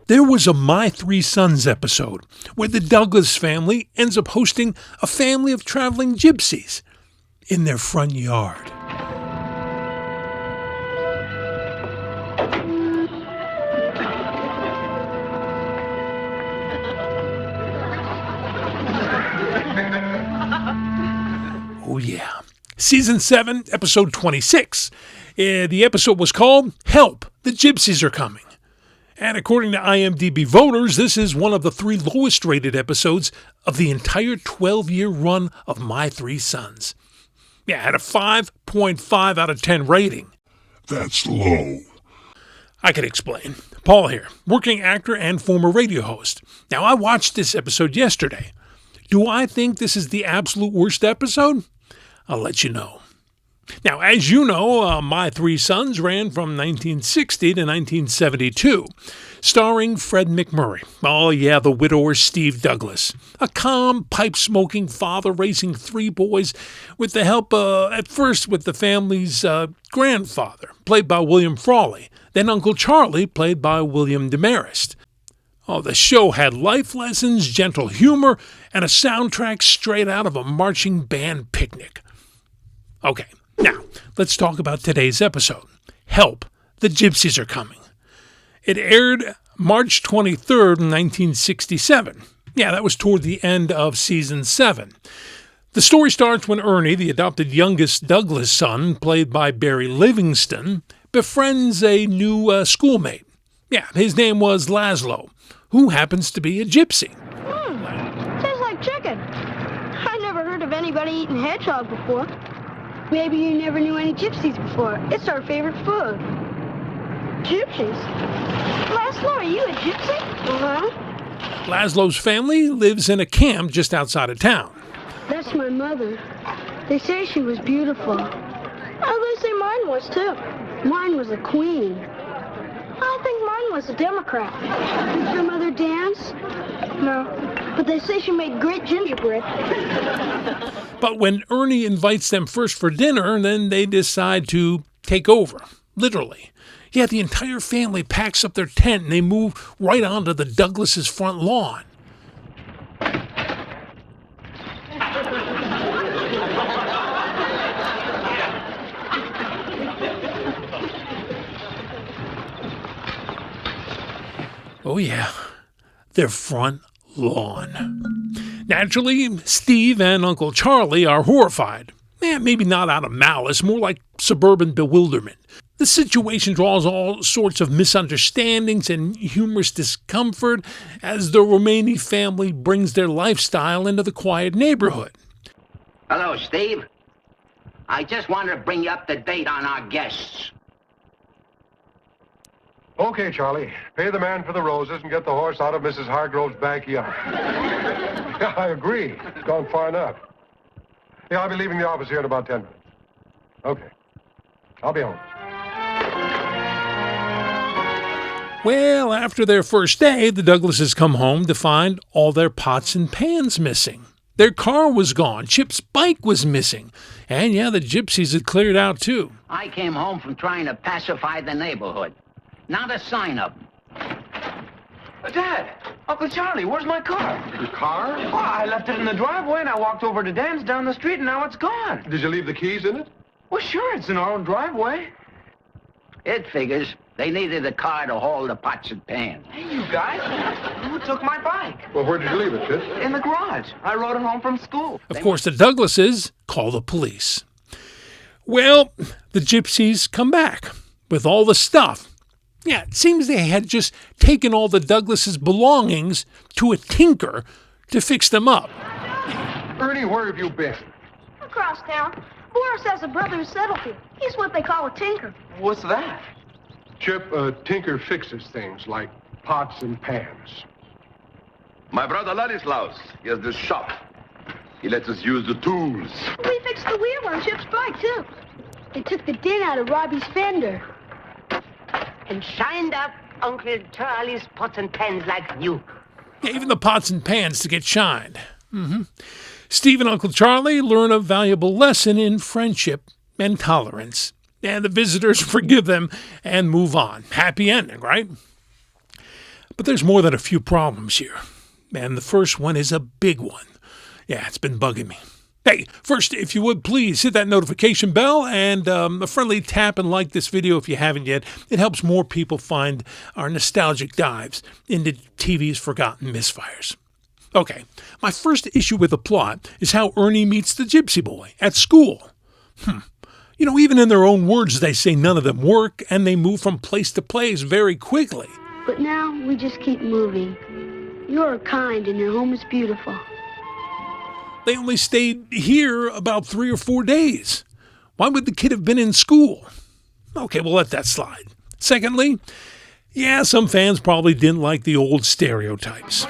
There was a My Three Sons episode where the Douglas family ends up hosting a family of traveling gypsies in their front yard. Oh yeah. Season 7, episode 26. The episode was called Help, the Gypsies Are Coming. And according to IMDb voters, this is one of the 3 lowest rated episodes of the entire 12-year run of My Three Sons. Yeah, it had a 5.5 out of 10 rating. That's low. I can explain. Paul here, working actor and former radio host. Now, I watched this episode yesterday. Do I think this is the absolute worst episode? I'll let you know. Now, as you know, My Three Sons ran from 1960 to 1972, starring Fred MacMurray. Oh yeah, the widower Steve Douglas. A calm, pipe-smoking father raising 3 boys with the help, at first, with the family's grandfather, played by William Frawley, then Uncle Charlie, played by William Demarest. Oh, the show had life lessons, gentle humor, and a soundtrack straight out of a marching band picnic. Okay. Now, let's talk about today's episode. Help, the Gypsies Are Coming. It aired March 23rd, 1967. Yeah, that was toward the end of season 7. The story starts when Ernie, the adopted youngest Douglas son, played by Barry Livingston, befriends a new schoolmate. Yeah, his name was Laszlo, who happens to be a gypsy. Tastes like chicken. I never heard of anybody eating hedgehog before. Maybe you never knew any gypsies before. It's our favorite food. Gypsies? Laszlo, are you a gypsy? Uh-huh. Laszlo's family lives in a camp just outside of town. That's my mother. They say she was beautiful. Oh, they say mine was, too. Mine was a queen. I think mine was a Democrat. Did your mother dance? No. But they say she made great gingerbread. But when Ernie invites them first for dinner, then they decide to take over, literally. Yeah, the entire family packs up their tent and they move right onto the Douglas' front lawn. Oh yeah, their front lawn. Naturally, Steve and Uncle Charlie are horrified. Maybe not out of malice, more like suburban bewilderment. The situation draws all sorts of misunderstandings and humorous discomfort as the Romani family brings their lifestyle into the quiet neighborhood. Hello, Steve. I just wanted to bring you up to date on our guests. Okay, Charlie. Pay the man for the roses and get the horse out of Mrs. Hargrove's backyard. Yeah, I agree. It's gone far enough. Yeah, I'll be leaving the office here in about 10 minutes. Okay. I'll be home. Well, after their first day, the Douglases come home to find all their pots and pans missing. Their car was gone. Chip's bike was missing. And yeah, the gypsies had cleared out too. I came home from trying to pacify the neighborhood. Not a sign of them. Dad! Uncle Charlie, where's my car? Your car? Oh, I left it in the driveway and I walked over to Dan's down the street and now it's gone. Did you leave the keys in it? Well, sure, it's in our own driveway. It figures. They needed a car to haul the pots and pans. Hey, you guys, who took my bike? Well, where did you leave it, Fitz? In the garage. I rode it home from school. Of course, the Douglases call the police. Well, the gypsies come back with all the stuff. Yeah, it seems they had just taken all the Douglases' belongings to a tinker to fix them up. Ernie, where have you been? Across town. Boris has a brother who's subtlety. He's what they call a tinker. What's that? Chip, tinker fixes things like pots and pans. My brother Ladislaus, he has this shop. He lets us use the tools. We fixed the wheel on Chip's bike, too. They took the dent out of Robbie's fender. And shined up Uncle Charlie's pots and pans like new. Yeah, even the pots and pans to get shined. Steve and Uncle Charlie learn a valuable lesson in friendship and tolerance. And the visitors forgive them and move on. Happy ending, right? But there's more than a few problems here. And the first one is a big one. Yeah, it's been bugging me. Hey, first, if you would, please hit that notification bell and a friendly tap and like this video if you haven't yet. It helps more people find our nostalgic dives into TV's forgotten misfires. Okay, my first issue with the plot is how Ernie meets the gypsy boy at school. You know, even in their own words, they say none of them work, and they move from place to place very quickly. But now we just keep moving. You're kind and your home is beautiful. They only stayed here about 3 or 4 days. Why would the kid have been in school? Okay, we'll let that slide. Secondly, yeah, some fans probably didn't like the old stereotypes.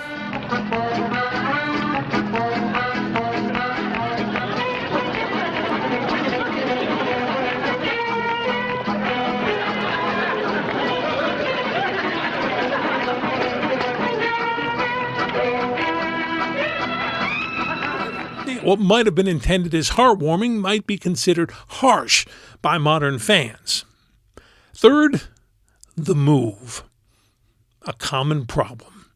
What might have been intended as heartwarming might be considered harsh by modern fans. Third, the move. A common problem.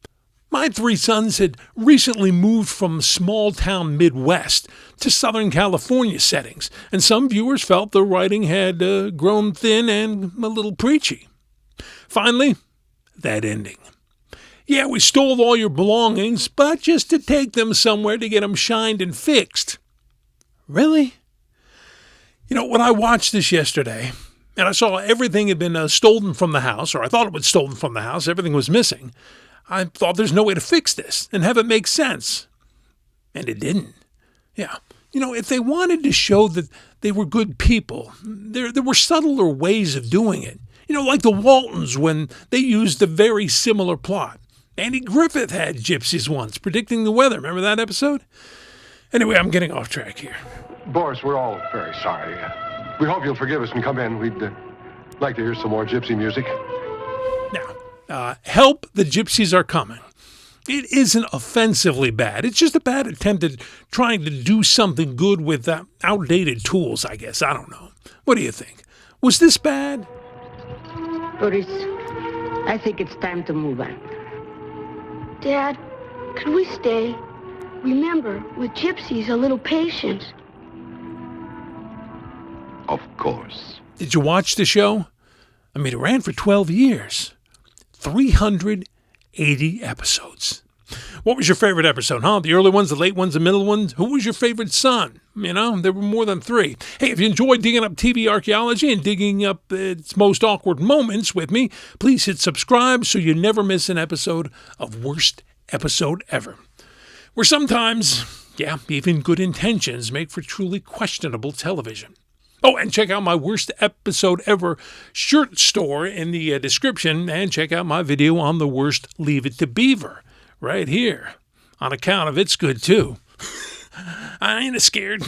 My 3 sons had recently moved from small-town Midwest to Southern California settings, and some viewers felt the writing had grown thin and a little preachy. Finally, that ending. Yeah, we stole all your belongings, but just to take them somewhere to get them shined and fixed. Really? You know, when I watched this yesterday, and I saw everything had been stolen from the house, or I thought it was stolen from the house, everything was missing, I thought there's no way to fix this and have it make sense. And it didn't. Yeah. You know, if they wanted to show that they were good people, there were subtler ways of doing it. You know, like the Waltons when they used a very similar plot. Andy Griffith had gypsies once, predicting the weather. Remember that episode? Anyway, I'm getting off track here. Boris, we're all very sorry. We hope you'll forgive us and come in. We'd like to hear some more gypsy music. Now, Help, the Gypsies Are Coming. It isn't offensively bad. It's just a bad attempt at trying to do something good with outdated tools, I guess. I don't know. What do you think? Was this bad? Boris, I think it's time to move on. Dad, could we stay? Remember, with gypsies, a little patience. Of course. Did you watch the show? I mean, it ran for 12 years. 380 episodes. What was your favorite episode, huh? The early ones, the late ones, the middle ones? Who was your favorite son? You know, there were more than 3. Hey, if you enjoyed digging up TV archaeology and digging up its most awkward moments with me, please hit subscribe so you never miss an episode of Worst Episode Ever. Where sometimes, yeah, even good intentions make for truly questionable television. Oh, and check out my Worst Episode Ever shirt store in the description, and check out my video on the worst Leave It to Beaver right here, on account of it's good too. I ain't scared.